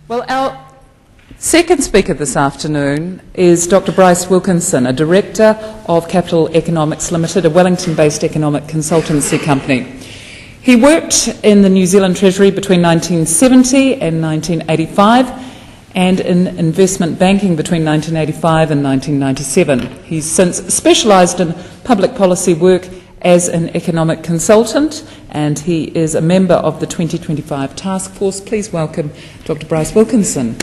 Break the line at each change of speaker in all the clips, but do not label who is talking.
Well, our second speaker this afternoon is Dr. Bryce Wilkinson, a Director of Capital Economics Limited, a Wellington-based economic consultancy company. He worked in the New Zealand Treasury between 1970 and 1985 and in investment banking between 1985 and 1997. He's since specialised in public policy work as an economic consultant, and he is a member of the 2025 Task Force. Please welcome Dr. Bryce Wilkinson.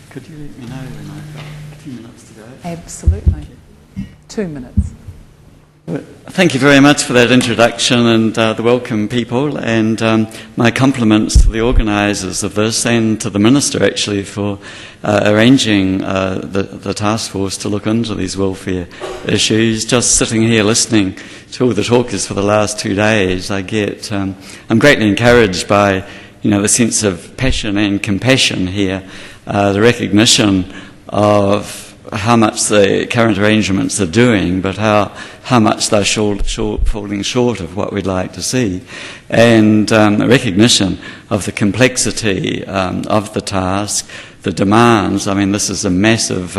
Could you let me know when I've got a few minutes to go?
Absolutely. 2 minutes.
Thank you very much for that introduction and the welcome, people, and my compliments to the organisers of this and to the Minister, actually, for arranging the task force to look into these welfare issues. Just sitting here listening to all the talkers for the last 2 days, I'm greatly encouraged by, the sense of passion and compassion here, the recognition of how much the current arrangements are doing, but how much they're falling short of what we'd like to see, and a recognition of the complexity of the task, the demands. I mean, this is a massive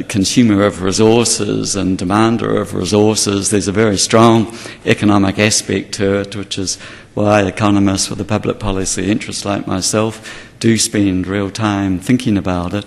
consumer of resources and demander of resources. There's a very strong economic aspect to it, which is why economists with a public policy interest like myself do spend real time thinking about it.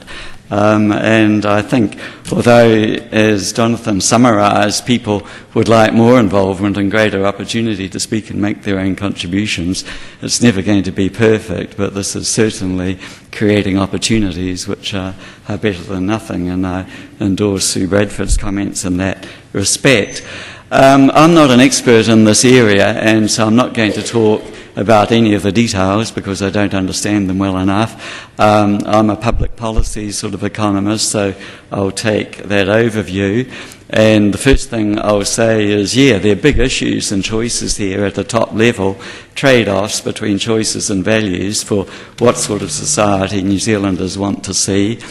And I think, although, as Jonathan summarised, people would like more involvement and greater opportunity to speak and make their own contributions, it's never going to be perfect, but this is certainly creating opportunities which are better than nothing, and I endorse Sue Bradford's comments in that respect. I'm not an expert in this area, and so I'm not going to talk about any of the details because I don't understand them well enough. I'm a public policy sort of economist, so I'll take that overview. And the first thing I'll say is, there are big issues and choices here at the top level, trade-offs between choices and values for what sort of society New Zealanders want to see.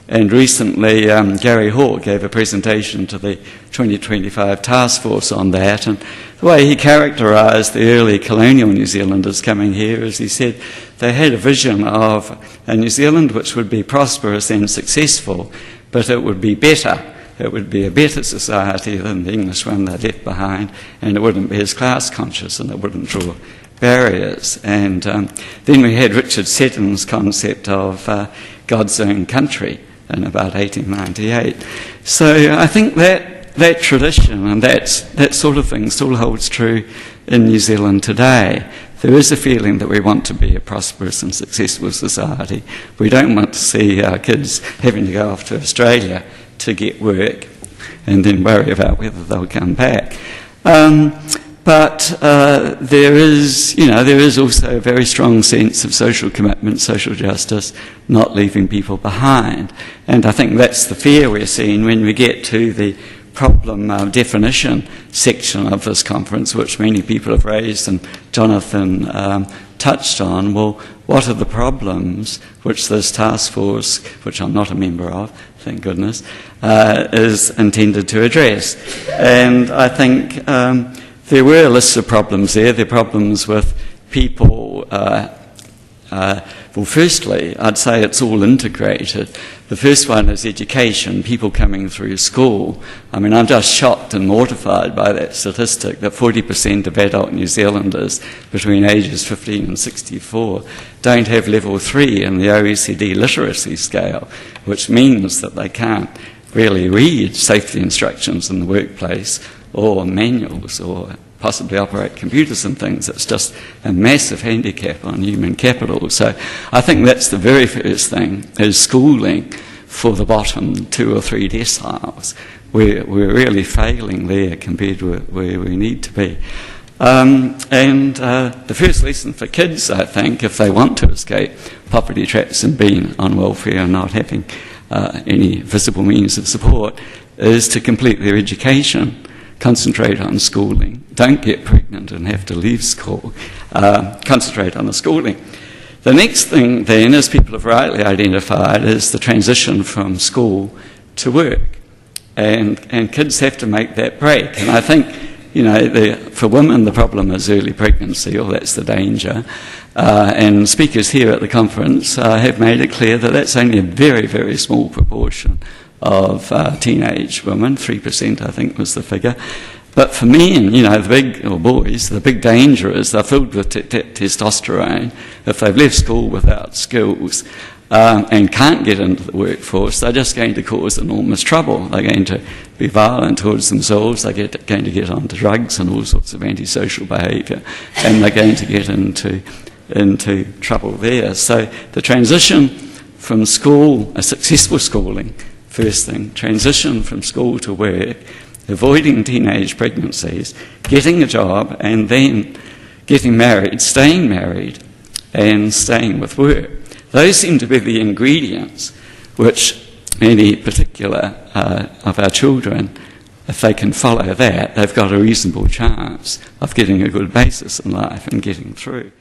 And recently, Gary Hawke gave a presentation to the 2025 Task Force on that, and the way he characterised the early colonial New Zealanders coming here is he said they had a vision of a New Zealand which would be prosperous and successful, but it would be better. It would be a better society than the English one they left behind, and it wouldn't be as class conscious, and it wouldn't draw barriers. And then we had Richard Setton's concept of God's own country in about 1898. So I think that tradition and that sort of thing still holds true in New Zealand today. There is a feeling that we want to be a prosperous and successful society. We don't want to see our kids having to go off to Australia to get work and then worry about whether they'll come back. But there is also a very strong sense of social commitment, social justice, not leaving people behind. And I think that's the fear we're seeing when we get to the problem definition section of this conference, which many people have raised and Jonathan touched on. Well, what are the problems which this task force, which I'm not a member of, thank goodness, is intended to address? And I think there were lists of problems there. There are problems with people. Well, firstly, I'd say it's all integrated. The first one is education, people coming through school. I mean, I'm just shocked and mortified by that statistic that 40% of adult New Zealanders between ages 15 and 64 don't have level 3 in the OECD literacy scale, which means that they can't really read safety instructions in the workplace or manuals or possibly operate computers and things. It's just a massive handicap on human capital. So I think that's the very first thing, is schooling for the bottom 2 or 3 deciles. We're really failing there compared to where we need to be. The first lesson for kids, I think, if they want to escape poverty traps and being on welfare and not having any visible means of support, is to complete their education. Concentrate on schooling. Don't get pregnant and have to leave school. Concentrate on the schooling. The next thing then, as people have rightly identified, is the transition from school to work. and kids have to make that break. And I think, for women the problem is early pregnancy, or that's the danger. And speakers here at the conference have made it clear that that's only a very, very small proportion of teenage women. 3%, I think, was the figure. But for men, boys, the big danger is they're filled with testosterone. If they've left school without skills and can't get into the workforce, they're just going to cause enormous trouble. They're going to be violent towards themselves, they're going to get onto drugs and all sorts of antisocial behaviour, and they're going to get into trouble there. So the transition from school, a successful schooling, first thing, transition from school to work, avoiding teenage pregnancies, getting a job, and then getting married, and staying with work. Those seem to be the ingredients which any particular of our children, if they can follow that, they've got a reasonable chance of getting a good basis in life and getting through.